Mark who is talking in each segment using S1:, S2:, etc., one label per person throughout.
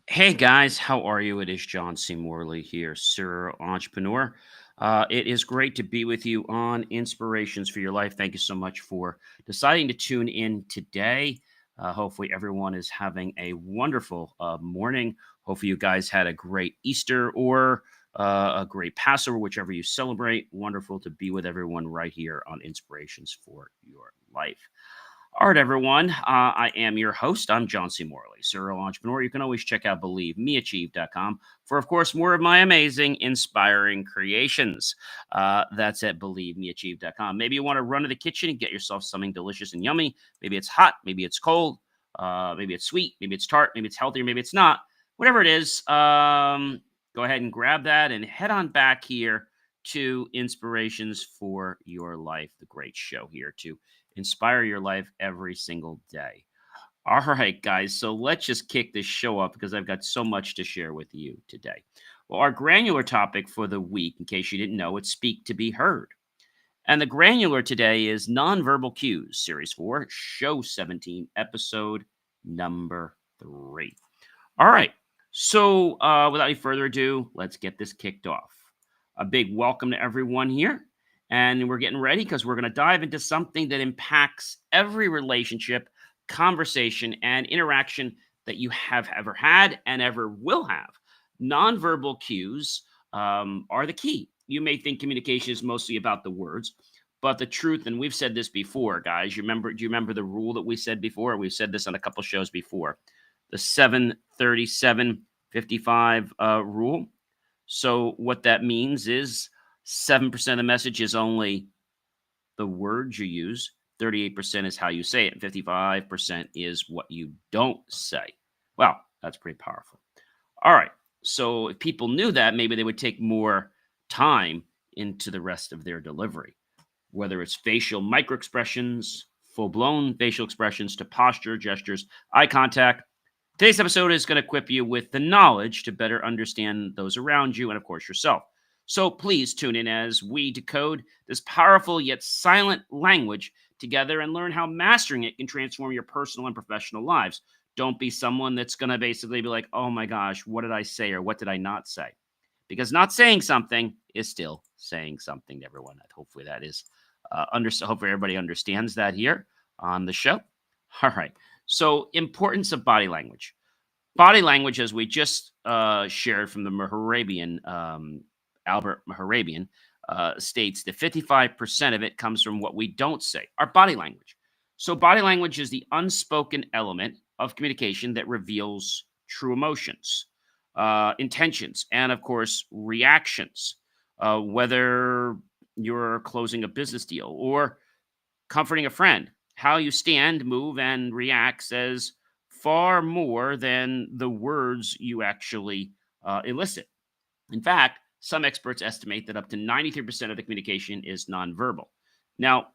S1: Hey guys, how are you? It is John C. Morley here, serial entrepreneur. It is great to be with you on Inspirations for Your Life. Thank you so much for deciding to tune in today. Hopefully, everyone is having a wonderful morning. Hopefully, you guys had a great Easter or a great Passover, whichever you celebrate. Wonderful to be with everyone right here on Inspirations for Your Life. All right, everyone. I am your host. I'm John C. Morley, serial entrepreneur. You can always check out BelieveMeAchieve.com for, of course, more of my amazing, inspiring creations. That's at BelieveMeAchieve.com. Maybe you want to run to the kitchen and get yourself something delicious and yummy. Maybe it's hot, maybe it's cold, maybe it's sweet, maybe it's tart, maybe it's healthy, or maybe it's not. Whatever it is, go ahead and grab that and head on back here to Inspirations for Your Life, the great show here to inspire your life every single day. All right, guys. So let's just kick this show up because I've got so much to share with you today. Well, our granular topic for the week, in case you didn't know, it's Speak to Be Heard. And the granular today is Nonverbal Cues, Series 4, Show 17, Episode number 3. All right. So without any further ado, let's get this kicked off. A big welcome to everyone here. And we're getting ready because we're going to dive into something that impacts every relationship, conversation, and interaction that you have ever had and ever will have. Nonverbal cues are the key. You may think communication is mostly about the words, but the truth, and we've said this before, guys. Do you remember the rule that we said before? We've said this on a couple shows before. The 737-55 rule. So what that means is 7% of the message is only the words you use. 38% is how you say it. And 55% is what you don't say. Wow, that's pretty powerful. All right. So if people knew that, maybe they would take more time into the rest of their delivery, whether it's facial micro expressions, full blown facial expressions, to posture, gestures, eye contact. Today's episode is going to equip you with the knowledge to better understand those around you and, of course, yourself. So please tune in as we decode this powerful yet silent language together and learn how mastering it can transform your personal and professional lives. Don't be someone that's going to basically be like, oh my gosh, what did I say or what did I not say? Because not saying something is still saying something to everyone. Hopefully that is, hopefully everybody understands that here on the show. All right. So, importance of body language. Body language, as we just shared from the Mehrabian, Albert Mehrabian, states that 55% of it comes from what we don't say, our body language. So, body language is the unspoken element of communication that reveals true emotions, intentions, and, of course, reactions. Whether you're closing a business deal or comforting a friend, how you stand, move, and react says far more than the words you actually elicit. In fact, some experts estimate that up to 93% of the communication is nonverbal. Now,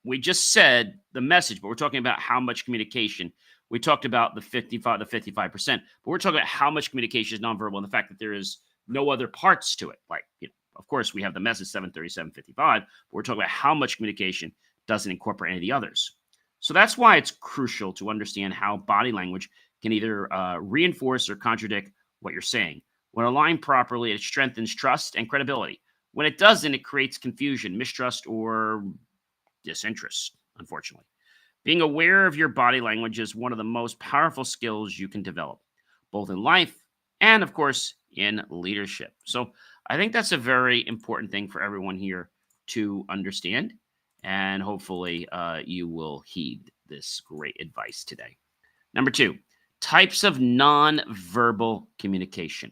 S1: we just said the message, but we're talking about how much communication. We talked about the 55 to 55%, but we're talking about how much communication is nonverbal and the fact that there is no other parts to it. Like, of course, we have the message 737-55, but we're talking about how much communication doesn't incorporate any of the others. So that's why it's crucial to understand how body language can either reinforce or contradict what you're saying. When aligned properly, it strengthens trust and credibility. When it doesn't, it creates confusion, mistrust, or disinterest, unfortunately. Being aware of your body language is one of the most powerful skills you can develop, both in life and, of course, in leadership. So I think that's a very important thing for everyone here to understand. And hopefully you will heed this great advice today. Number 2, types of nonverbal communication.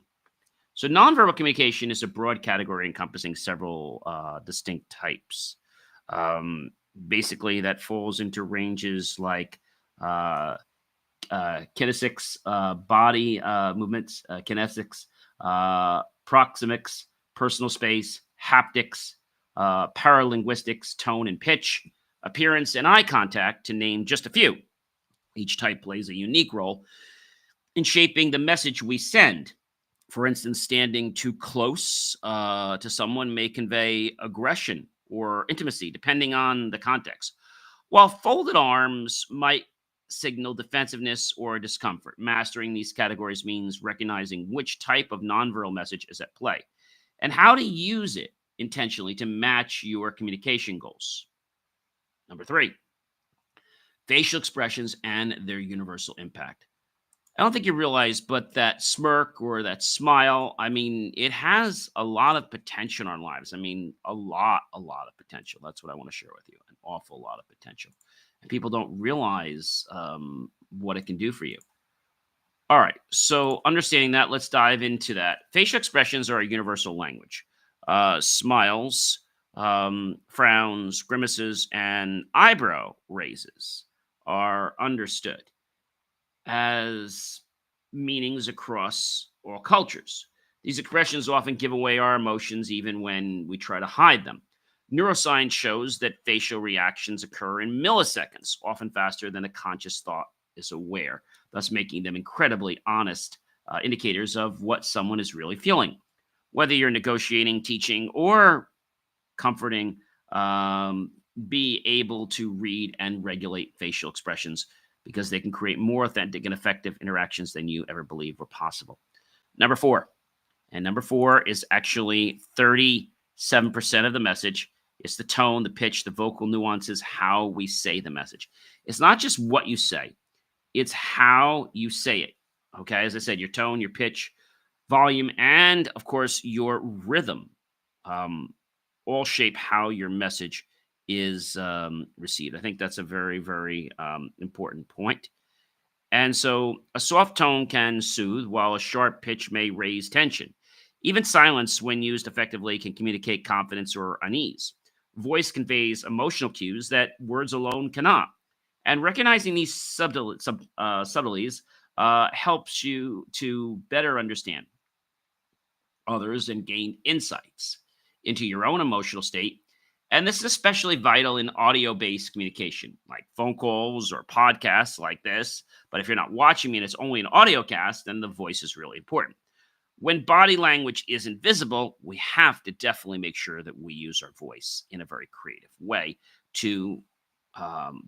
S1: So nonverbal communication is a broad category encompassing several distinct types. Basically, that falls into ranges like kinesics, body movements, kinesics, proxemics, personal space, haptics, paralinguistics, tone and pitch, appearance, and eye contact, to name just a few. Each type plays a unique role in shaping the message we send. For instance, standing too close to someone may convey aggression or intimacy, depending on the context, while folded arms might signal defensiveness or discomfort. Mastering these categories means recognizing which type of nonverbal message is at play and how to use it intentionally to match your communication goals. Number three, facial expressions and their universal impact. I don't think you realize, but that smirk or that smile, I mean, it has a lot of potential in our lives. I mean, a lot of potential. That's what I want to share with you. An awful lot of potential. And people don't realize what it can do for you. All right. So, understanding that, let's dive into that. Facial expressions are a universal language. Smiles, frowns, grimaces, and eyebrow raises are understood as meanings across all cultures. These expressions often give away our emotions even when we try to hide them. Neuroscience shows that facial reactions occur in milliseconds, often faster than a conscious thought is aware, thus making them incredibly honest indicators of what someone is really feeling. Whether you're negotiating, teaching, or comforting, be able to read and regulate facial expressions because they can create more authentic and effective interactions than you ever believed were possible. Number four, and number four is actually 37% of the message. It's the tone, the pitch, the vocal nuances, how we say the message. It's not just what you say, it's how you say it. Okay, as I said, your tone, your pitch, volume, and of course, your rhythm all shape how your message is received. I think that's a very, very important point. And so a soft tone can soothe, while a sharp pitch may raise tension. Even silence, when used effectively, can communicate confidence or unease. Voice conveys emotional cues that words alone cannot. And recognizing these subtleties helps you to better understand others and gain insights into your own emotional state. And this is especially vital in audio based communication, like phone calls or podcasts like this. But if you're not watching me and it's only an audio cast, then the voice is really important. When body language isn't visible, we have to definitely make sure that we use our voice in a very creative way to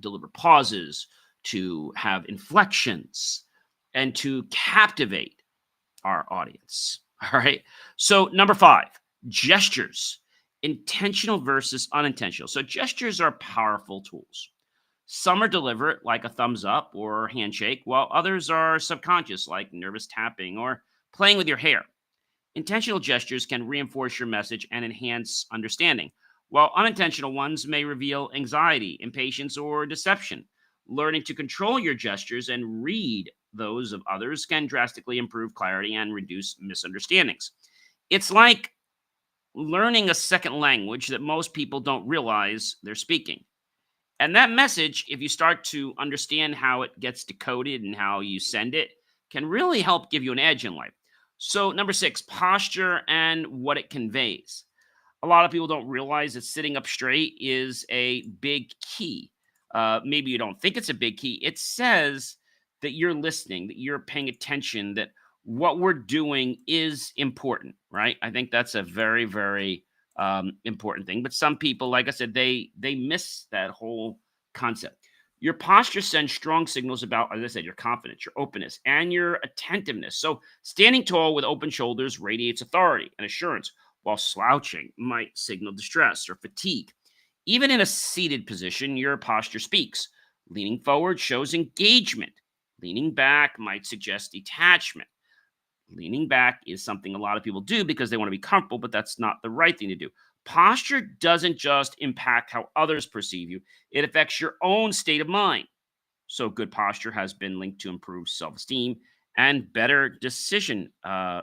S1: deliver pauses, to have inflections, and to captivate our audience. All right. So, number five, gestures, intentional versus unintentional. So, gestures are powerful tools. Some are deliberate, like a thumbs up or handshake, while others are subconscious, like nervous tapping or playing with your hair. Intentional gestures can reinforce your message and enhance understanding, while unintentional ones may reveal anxiety, impatience, or deception. Learning to control your gestures and read those of others can drastically improve clarity and reduce misunderstandings. It's like learning a second language that most people don't realize they're speaking. And that message, if you start to understand how it gets decoded and how you send it, can really help give you an edge in life. So, number six, posture and what it conveys. A lot of people don't realize that sitting up straight is a big key. Maybe you don't think it's a big key. It says that you're listening, that you're paying attention, that what we're doing is important, right? I think that's a very, very important thing. But some people, like I said, they miss that whole concept. Your posture sends strong signals about, as I said, your confidence, your openness, and your attentiveness. So standing tall with open shoulders radiates authority and assurance, while slouching might signal distress or fatigue. Even in a seated position, your posture speaks. Leaning forward shows engagement. Leaning back might suggest detachment. Leaning back is something a lot of people do because they want to be comfortable, but that's not the right thing to do. Posture doesn't just impact how others perceive you, it affects your own state of mind. So, good posture has been linked to improved self esteem and better decision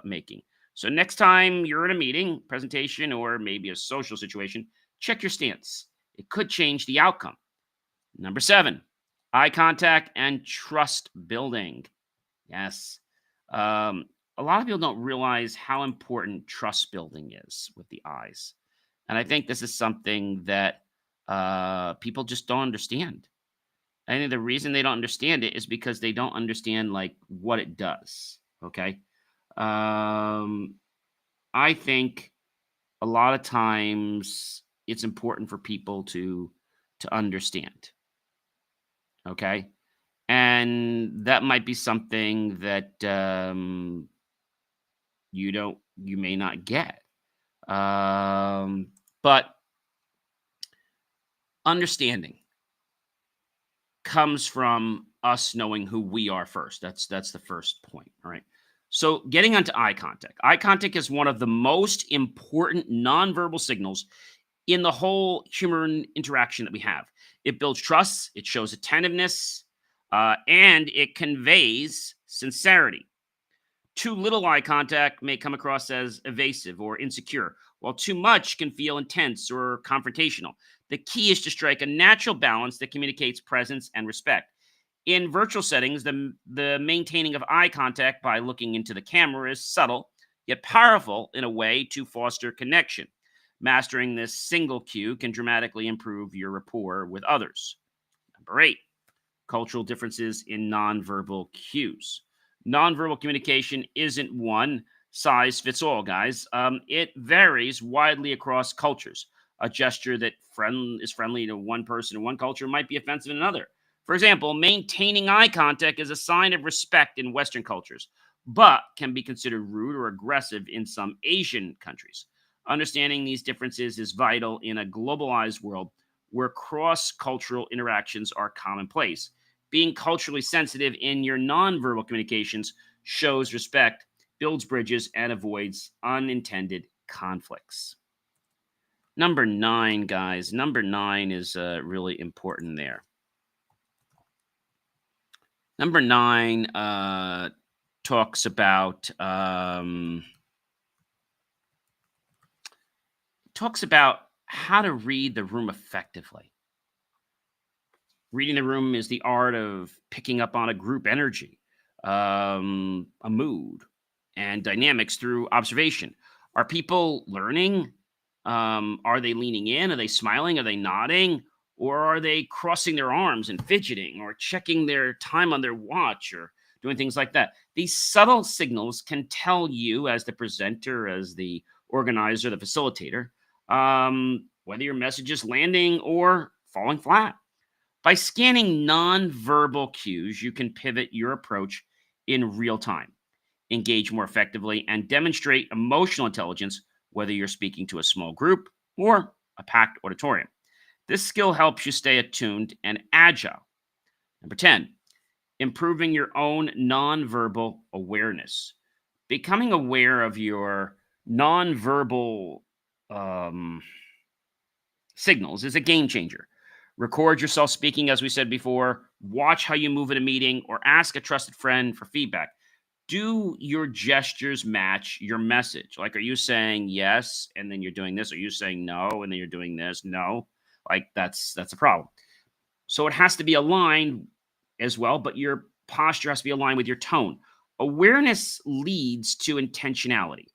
S1: making. So, next time you're in a meeting, presentation, or maybe a social situation, check your stance. It could change the outcome. Number seven, eye contact and trust building. Yes. Um, a lot of people don't realize how important trust building is with the eyes. And I think this is something that people just don't understand. I think the reason they don't understand it is because they don't understand like what it does. Okay. Um, I think a lot of times it's important for people to understand. Okay. And that might be something that you may not get. But understanding comes from us knowing who we are first. That's the first point. All right. So getting onto eye contact. Eye contact is one of the most important nonverbal signals in the whole human interaction that we have. It builds trust, it shows attentiveness, and it conveys sincerity. Too little eye contact may come across as evasive or insecure, while too much can feel intense or confrontational. The key is to strike a natural balance that communicates presence and respect. In virtual settings, the maintaining of eye contact by looking into the camera is subtle, yet powerful in a way to foster connection. Mastering this single cue can dramatically improve your rapport with others. Number 8, cultural differences in nonverbal cues. Nonverbal communication isn't one size fits all, guys. It varies widely across cultures. A gesture that is friendly to one person in one culture might be offensive in another. For example, maintaining eye contact is a sign of respect in Western cultures, but can be considered rude or aggressive in some Asian countries. Understanding these differences is vital in a globalized world where cross cultural interactions are commonplace. Being culturally sensitive in your nonverbal communications shows respect, builds bridges, and avoids unintended conflicts. Number 9, guys. Number 9 is really important there. Number 9 talks about how to read the room effectively. Reading the room is the art of picking up on a group energy, a mood, and dynamics through observation. Are people learning? Are they leaning in? Are they smiling? Are they nodding? Or are they crossing their arms and fidgeting or checking their time on their watch or doing things like that? These subtle signals can tell you, as the presenter, as the organizer, the facilitator, whether your message is landing or falling flat. By scanning nonverbal cues, you can pivot your approach in real time, engage more effectively, and demonstrate emotional intelligence, whether you're speaking to a small group or a packed auditorium. This skill helps you stay attuned and agile. Number 10, improving your own nonverbal awareness. Becoming aware of your nonverbal signals is a game changer. Record yourself speaking, as we said before. Watch how you move in a meeting or ask a trusted friend for feedback. Do your gestures match your message? Like, are you saying yes and then you're doing this? Are you saying no and then you're doing this? No. Like, that's a problem. So it has to be aligned as well, but your posture has to be aligned with your tone. Awareness leads to intentionality.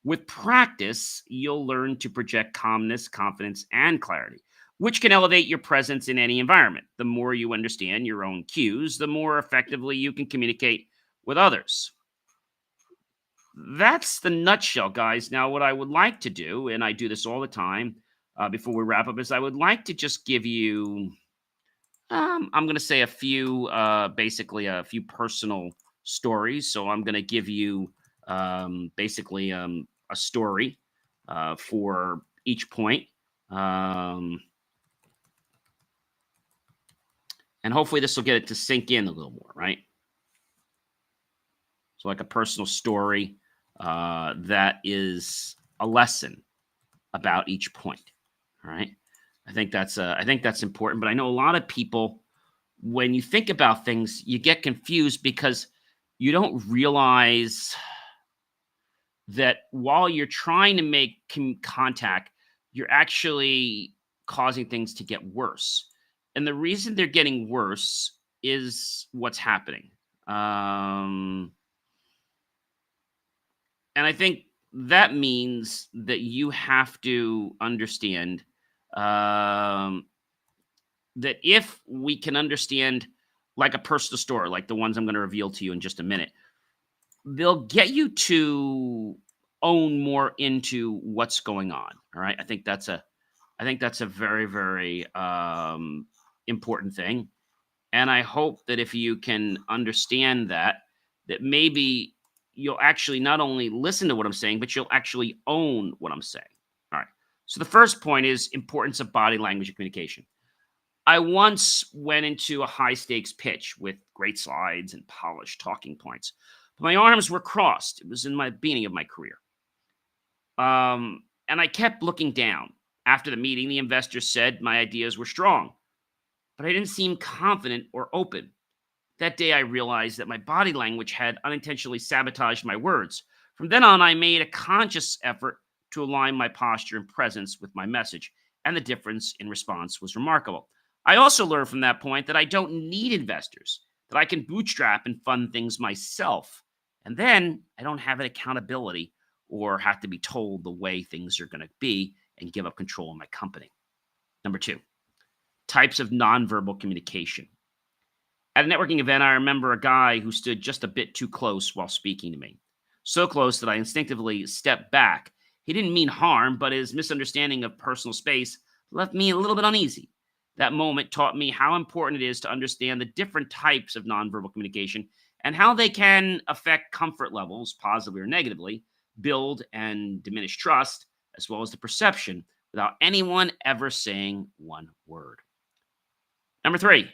S1: With practice, you'll learn to project calmness, confidence, and clarity, which can elevate your presence in any environment. The more you understand your own cues, the more effectively you can communicate with others. That's the nutshell, guys. Now, what I would like to do, and I do this all the time before we wrap up, is I would like to just give you, I'm going to say basically a few personal stories. So I'm going to give you basically a story for each point. And hopefully this will get it to sink in a little more, right? So like a personal story that is a lesson about each point. All right. I think that's important. But I know a lot of people, when you think about things, you get confused because you don't realize that while you're trying to make contact, you're actually causing things to get worse. And the reason they're getting worse is what's happening. And I think that means that you have to understand that if we can understand like a personal story, like the ones I'm going to reveal to you in just a minute, they'll get you to own more into what's going on. All right. I think that's a very, very important thing. And I hope that if you can understand that, that maybe you'll actually not only listen to what I'm saying, but you'll actually own what I'm saying. All right. So the first point is importance of body language and communication. I once went into a high stakes pitch with great slides and polished talking points, but my arms were crossed. It was in my beginning of my career. And I kept looking down. After the meeting, the investor said my ideas were strong, but I didn't seem confident or open. That day, I realized that my body language had unintentionally sabotaged my words. From then on, I made a conscious effort to align my posture and presence with my message, and the difference in response was remarkable. I also learned from that point that I don't need investors, that I can bootstrap and fund things myself. And then I don't have an accountability or have to be told the way things are going to be and give up control of my company. Number two, types of nonverbal communication. At a networking event, I remember a guy who stood just a bit too close while speaking to me. So close that I instinctively stepped back. He didn't mean harm, but his misunderstanding of personal space left me a little bit uneasy. That moment taught me how important it is to understand the different types of nonverbal communication and how they can affect comfort levels, positively or negatively, build and diminish trust, as well as the perception, without anyone ever saying one word. Number three,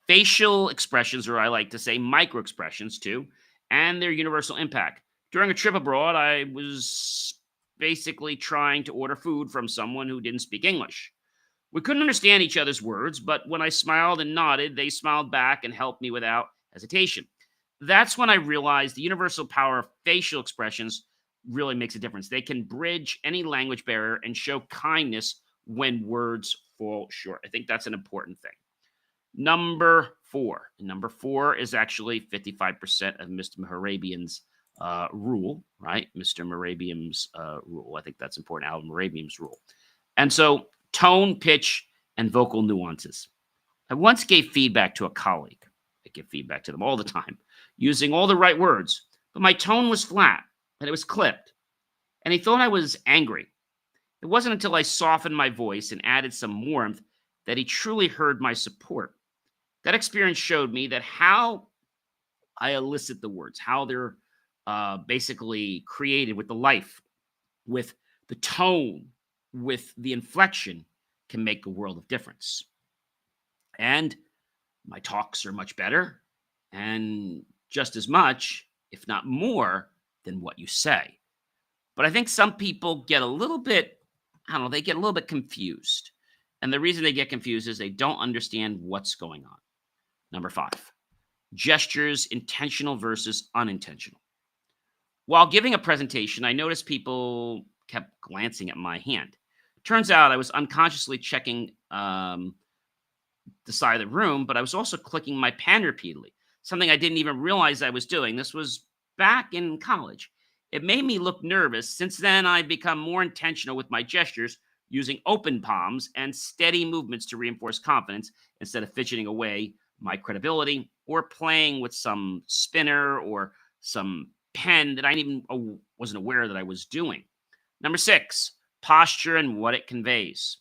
S1: facial expressions, or I like to say micro expressions too, and their universal impact. During a trip abroad, I was basically trying to order food from someone who didn't speak English. We couldn't understand each other's words, but when I smiled and nodded, they smiled back and helped me without hesitation. That's when I realized the universal power of facial expressions really makes a difference. They can bridge any language barrier and show kindness when words fall short. I think that's an important thing. Number four. Number four is actually 55% of Mr. Mehrabian's rule, right? Mr. Mehrabian's rule. I think that's important. Al Mehrabian's rule. And so tone, pitch, and vocal nuances. I once gave feedback to a colleague. I give feedback to them all the time, using all the right words, but my tone was flat and it was clipped, and he thought I was angry. It wasn't until I softened my voice and added some warmth that he truly heard my support. That experience showed me that how I elicit the words, how they're basically created with the life, with the tone, with the inflection, can make a world of difference. And my talks are much better and just as much, if not more, than what you say. But I think some people get a little bit, I don't know, they get a little bit confused. And the reason they get confused is they don't understand what's going on. Number five, gestures, intentional versus unintentional. While giving a presentation, I noticed people kept glancing at my hand. Turns out I was unconsciously checking the side of the room, but I was also clicking my pen repeatedly, something I didn't even realize I was doing. This was back in college. It made me look nervous. Since then, I've become more intentional with my gestures, using open palms and steady movements to reinforce confidence instead of fidgeting away my credibility or playing with some spinner or some pen that I even wasn't aware that I was doing. Number six, posture and what it conveys.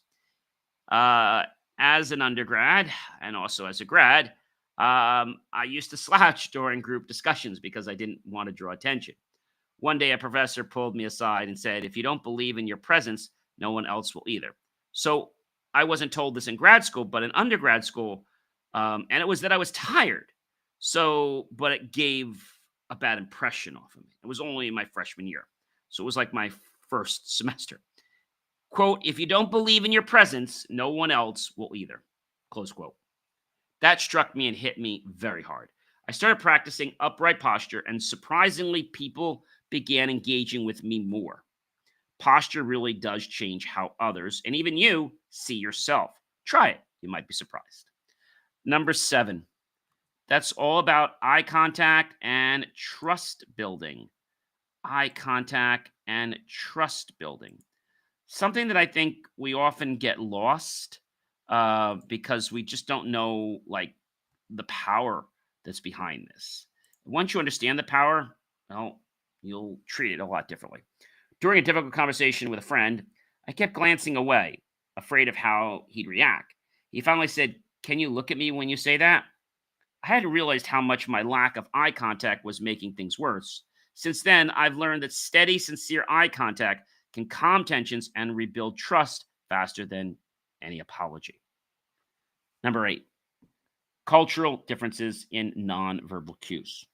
S1: As an undergrad and also as a grad, I used to slouch during group discussions because I didn't want to draw attention. One day, a professor pulled me aside and said, "If you don't believe in your presence, no one else will either." So I wasn't told this in grad school, but in undergrad school, and it was that I was tired. So, but it gave a bad impression off of me. It was only my freshman year. So it was like my first semester. Quote, "If you don't believe in your presence, no one else will either." Close quote. That struck me and hit me very hard. I started practicing upright posture, and surprisingly, people began engaging with me more. Posture really does change how others, and even you, see yourself. Try it. You might be surprised. Number seven, that's all about eye contact and trust building. Eye contact and trust building. Something that I think we often get lost because we just don't know like the power that's behind this. Once you understand the power, well, you'll treat it a lot differently. During a difficult conversation with a friend, I kept glancing away, afraid of how he'd react. He finally said, "Can you look at me when you say that?" I hadn't realized how much my lack of eye contact was making things worse. Since then, I've learned that steady, sincere eye contact can calm tensions and rebuild trust faster than any apology. Number 8, cultural differences in nonverbal cues.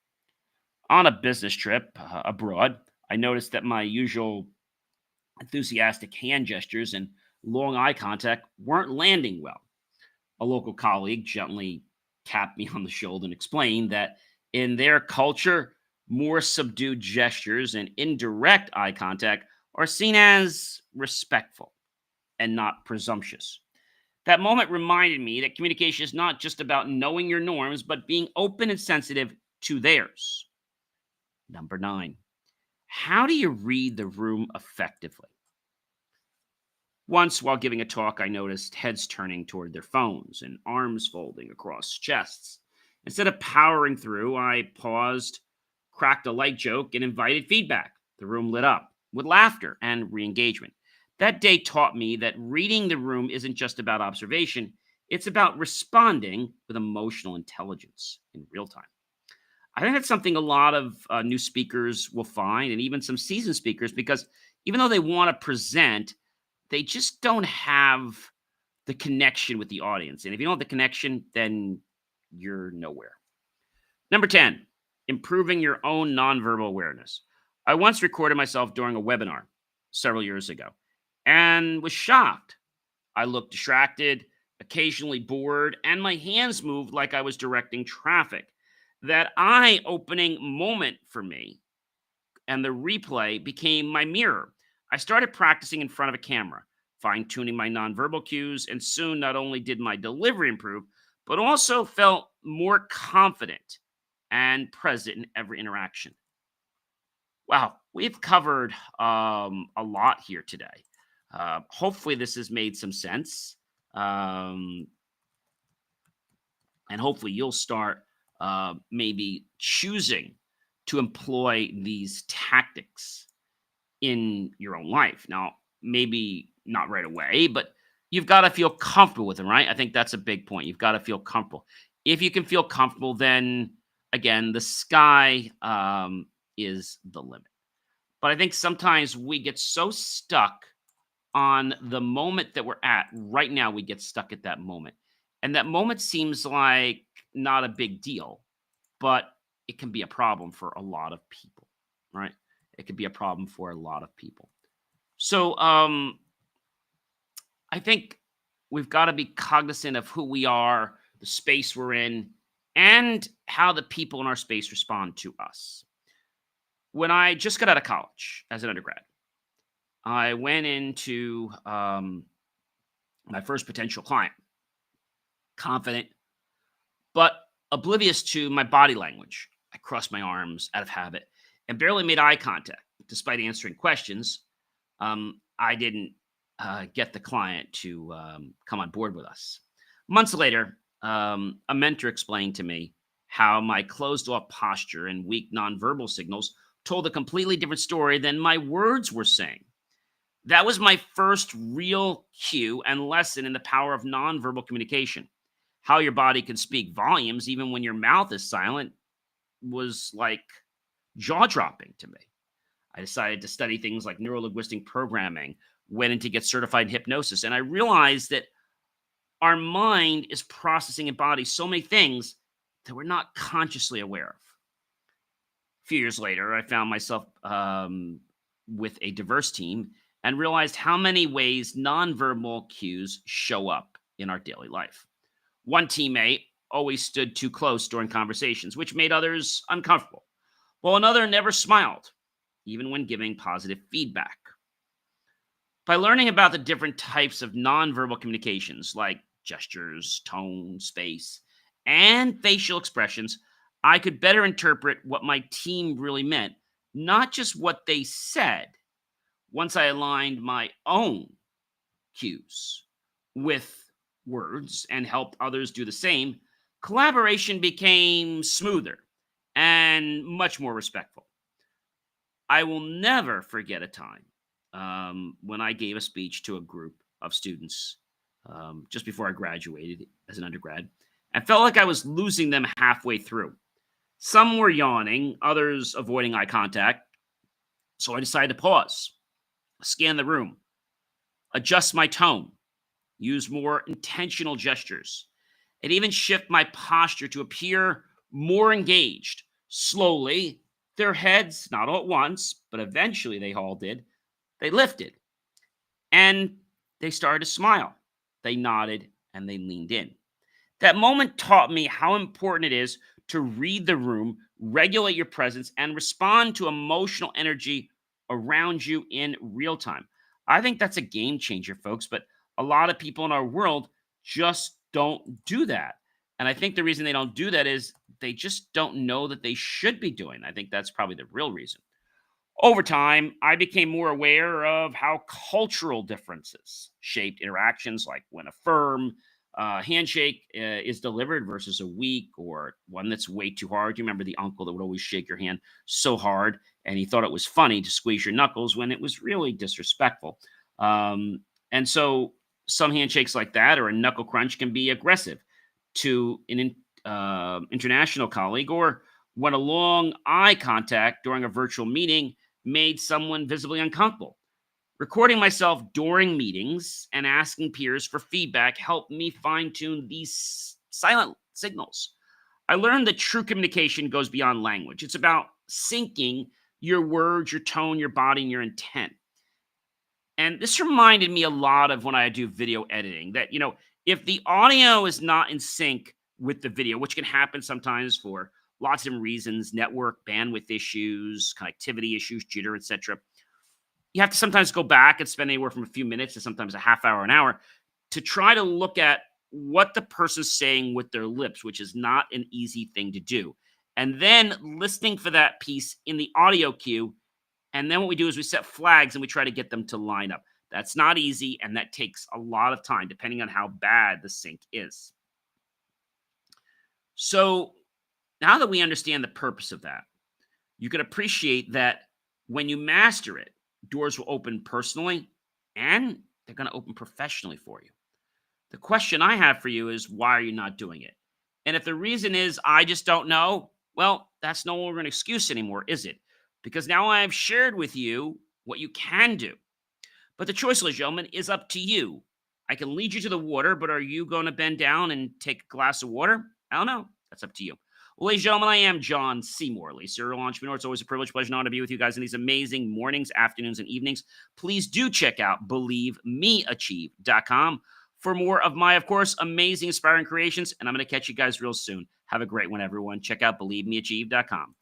S1: On a business trip abroad, I noticed that my usual enthusiastic hand gestures and long eye contact weren't landing well. A local colleague gently tapped me on the shoulder and explained that in their culture, more subdued gestures and indirect eye contact are seen as respectful and not presumptuous. That moment reminded me that communication is not just about knowing your norms, but being open and sensitive to theirs. Number 9, how do you read the room effectively? Once, while giving a talk, I noticed heads turning toward their phones and arms folding across chests. Instead of powering through, I paused, cracked a light joke, and invited feedback. The room lit up with laughter and re engagement. That day taught me that reading the room isn't just about observation, it's about responding with emotional intelligence in real time. I think that's something a lot of new speakers will find, and even some seasoned speakers, because even though they want to present, they just don't have the connection with the audience. And if you don't have the connection, then you're nowhere. Number 10, improving your own nonverbal awareness. I once recorded myself during a webinar several years ago and was shocked. I looked distracted, occasionally bored, and my hands moved like I was directing traffic. That eye opening moment for me and the replay became my mirror. I started practicing in front of a camera, fine tuning my nonverbal cues, and soon not only did my delivery improve, but also felt more confident and present in every interaction. Wow, we've covered a lot here today. Hopefully, this has made some sense. And hopefully, you'll start maybe choosing to employ these tactics in your own life. Now, maybe not right away, but you've got to feel comfortable with them, right? I think that's a big point. You've got to feel comfortable. If you can feel comfortable, then again, the sky is the limit. But I think sometimes we get so stuck on the moment that we're at right now. We get stuck at that moment. And that moment seems like not a big deal, but it can be a problem for a lot of people, right? It could be a problem for a lot of people. So I think we've got to be cognizant of who we are, the space we're in, and how the people in our space respond to us. When I just got out of college as an undergrad, I went into my first potential client, confident, but oblivious to my body language. I crossed my arms out of habit and barely made eye contact. Despite answering questions, I didn't get the client to come on board with us. Months later, a mentor explained to me how my closed-off posture and weak nonverbal signals told a completely different story than my words were saying. That was my first real cue and lesson in the power of nonverbal communication. How your body can speak volumes even when your mouth is silent was like jaw-dropping to me. I decided to study things like neuro-linguistic programming, went in to get certified in hypnosis, and I realized that our mind is processing in body so many things that we're not consciously aware of. A few years later, I found myself with a diverse team and realized how many ways nonverbal cues show up in our daily life. One teammate always stood too close during conversations, which made others uncomfortable, while another never smiled, even when giving positive feedback. By learning about the different types of nonverbal communications, like gestures, tone, space, and facial expressions, I could better interpret what my team really meant, not just what they said. Once I aligned my own cues with words and helped others do the same, collaboration became smoother and much more respectful. I will never forget a time when I gave a speech to a group of students just before I graduated as an undergrad. I felt like I was losing them halfway through. Some were yawning, others avoiding eye contact. So I decided to pause, scan the room, adjust my tone, use more intentional gestures, and even shift my posture to appear more engaged. Slowly, their heads, not all at once, but eventually they all did, they lifted and they started to smile. They nodded and they leaned in. That moment taught me how important it is to read the room, regulate your presence, and respond to emotional energy around you in real time. I think that's a game changer, folks, but a lot of people in our world just don't do that. And I think the reason they don't do that is they just don't know that they should be doing. I think that's probably the real reason. Over time, I became more aware of how cultural differences shaped interactions, like when a firm handshake is delivered versus a weak or one that's way too hard. You remember the uncle that would always shake your hand so hard, and he thought it was funny to squeeze your knuckles when it was really disrespectful. And so some handshakes like that or a knuckle crunch can be aggressive to an international colleague, or when a long eye contact during a virtual meeting made someone visibly uncomfortable. Recording myself during meetings and asking peers for feedback helped me fine tune these silent signals. I learned that true communication goes beyond language. It's about syncing your words, your tone, your body, and your intent. And this reminded me a lot of when I do video editing that, if the audio is not in sync with the video, which can happen sometimes for lots of different reasons, network, bandwidth issues, connectivity issues, jitter, etc. You have to sometimes go back and spend anywhere from a few minutes to sometimes a half hour, an hour to try to look at what the person's saying with their lips, which is not an easy thing to do. And then listening for that piece in the audio cue. And then what we do is we set flags and we try to get them to line up. That's not easy, and that takes a lot of time depending on how bad the sync is. So now that we understand the purpose of that, you can appreciate that when you master it, doors will open personally and they're going to open professionally for you. The question I have for you is, why are you not doing it? And if the reason is, I just don't know, well, that's no longer an excuse anymore, is it? Because now I have shared with you what you can do. But the choice, ladies and gentlemen, is up to you. I can lead you to the water, but are you going to bend down and take a glass of water? I don't know. That's up to you. Well, ladies and gentlemen, I am John C. Morley, serial entrepreneur. It's always a privilege, pleasure, and honor to be with you guys in these amazing mornings, afternoons, and evenings. Please do check out BelieveMeAchieve.com for more of my, of course, amazing, inspiring creations. And I'm going to catch you guys real soon. Have a great one, everyone. Check out BelieveMeAchieve.com.